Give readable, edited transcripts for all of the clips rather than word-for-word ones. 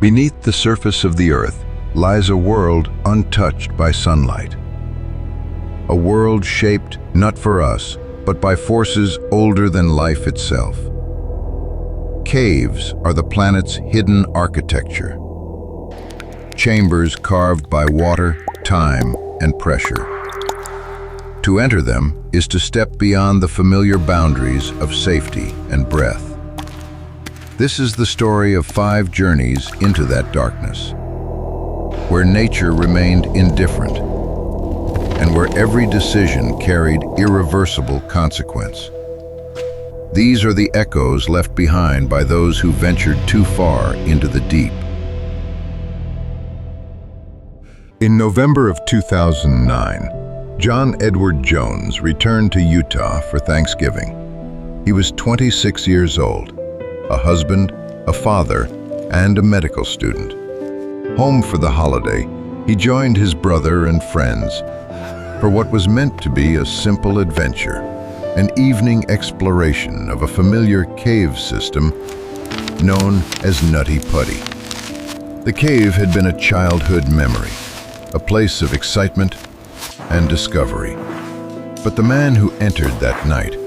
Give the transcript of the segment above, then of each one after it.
Beneath the surface of the earth lies a world untouched by sunlight. A world shaped not for us, but by forces older than life itself. Caves are the planet's hidden architecture. Chambers carved by water, time, and pressure. To enter them is to step beyond the familiar boundaries of safety and breath. This is the story of 5 journeys into that darkness, where nature remained indifferent, and where every decision carried irreversible consequence. These are the echoes left behind by those who ventured too far into the deep. In November of 2009, John Edward Jones returned to Utah for Thanksgiving. He was 26 years old, a husband, a father, and a medical student. Home for the holiday, he joined his brother and friends for what was meant to be a simple adventure, an evening exploration of a familiar cave system known as Nutty Putty. The cave had been a childhood memory, a place of excitement and discovery. But the man who entered that night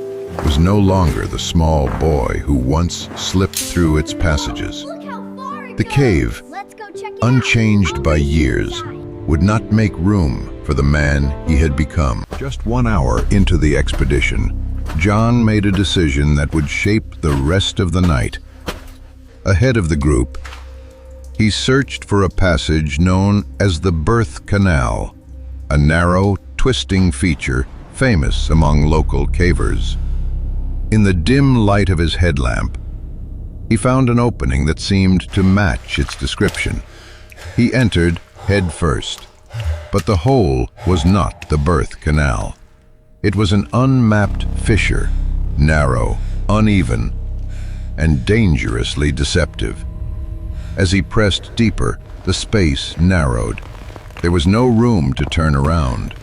was no longer the small boy who once slipped through its passages. The cave, unchanged by years, would not make room for the man he had become. Just 1 hour into the expedition, John made a decision that would shape the rest of the night. Ahead of the group, he searched for a passage known as the Birth Canal, a narrow, twisting feature famous among local cavers. In the dim light of his headlamp, he found an opening that seemed to match its description. He entered head first, but the hole was not the Birth Canal. It was an unmapped fissure, narrow, uneven, and dangerously deceptive. As he pressed deeper, the space narrowed. There was no room to turn around.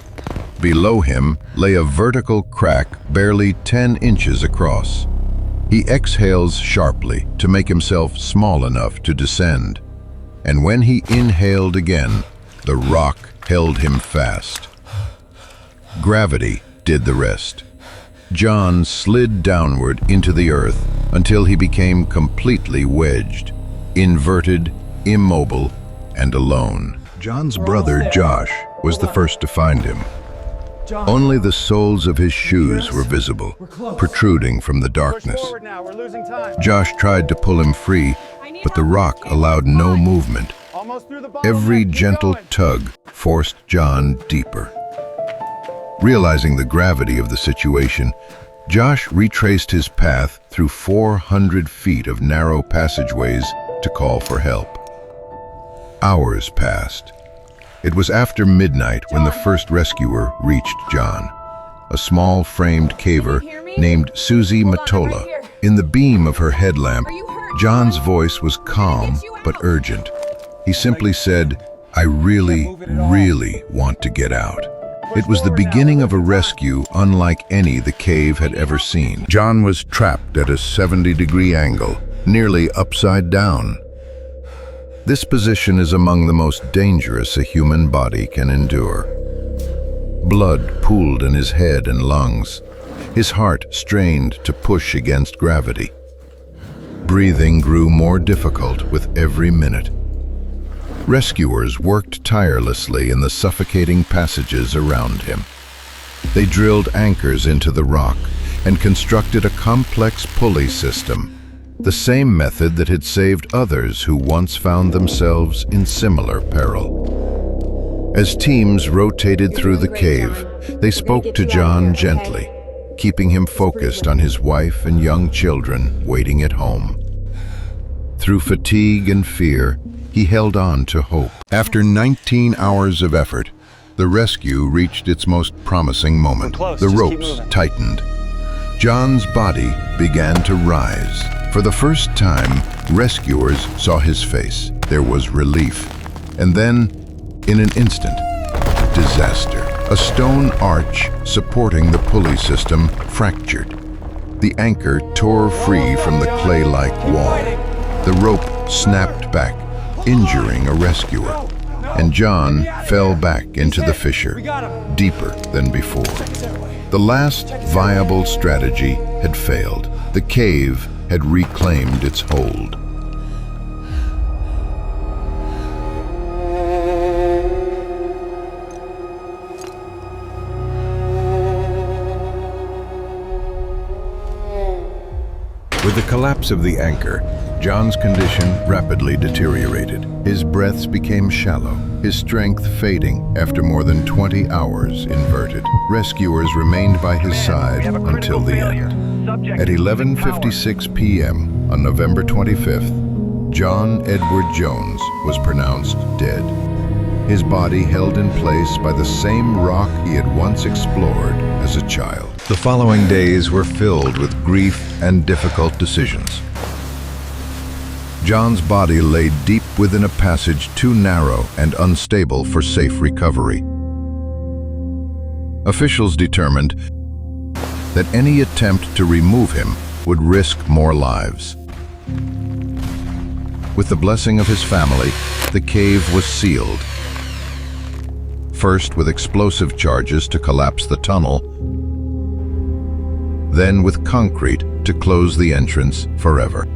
Below him lay a vertical crack barely 10 inches across. He exhales sharply to make himself small enough to descend. And when he inhaled again, the rock held him fast. Gravity did the rest. John slid downward into the earth until he became completely wedged, inverted, immobile, and alone. John's brother, Josh, was the first to find him. Only the soles of his shoes were visible, protruding from the darkness. Josh tried to pull him free, but the rock allowed no movement. Every gentle tug forced John deeper. Realizing the gravity of the situation, Josh retraced his path through 400 feet of narrow passageways to call for help. Hours passed. It was after midnight when the first rescuer reached John, a small framed caver named Susie Matola. In the beam of her headlamp, John's voice was calm but urgent. He simply said, "I really want to get out." It was the beginning of a rescue unlike any the cave had ever seen. John was trapped at a 70-degree angle, nearly upside down. This position is among the most dangerous a human body can endure. Blood pooled in his head and lungs. His heart strained to push against gravity. Breathing grew more difficult with every minute. Rescuers worked tirelessly in the suffocating passages around him. They drilled anchors into the rock and constructed a complex pulley system, the same method that had saved others who once found themselves in similar peril. As teams rotated through the cave, they spoke to John gently, keeping him focused on his wife and young children waiting at home. Through fatigue and fear, he held on to hope. After 19 hours of effort, the rescue reached its most promising moment. The ropes tightened. John's body began to rise. For the first time, rescuers saw his face. There was relief. And then, in an instant, disaster. A stone arch supporting the pulley system fractured. The anchor tore free from the clay-like wall. The rope snapped back, injuring a rescuer, and John fell back into the fissure, deeper than before. The last viable strategy had failed. The cave had reclaimed its hold. With the collapse of the anchor, John's condition rapidly deteriorated. His breaths became shallow, his strength fading after more than 20 hours inverted. Rescuers remained by his side until the end. At 11:56 p.m. on November 25th, John Edward Jones was pronounced dead. His body held in place by the same rock he had once explored as a child. The following days were filled with grief and difficult decisions. John's body lay deep within a passage too narrow and unstable for safe recovery. Officials determined that any attempt to remove him would risk more lives. With the blessing of his family, the cave was sealed. First with explosive charges to collapse the tunnel, then with concrete to close the entrance forever.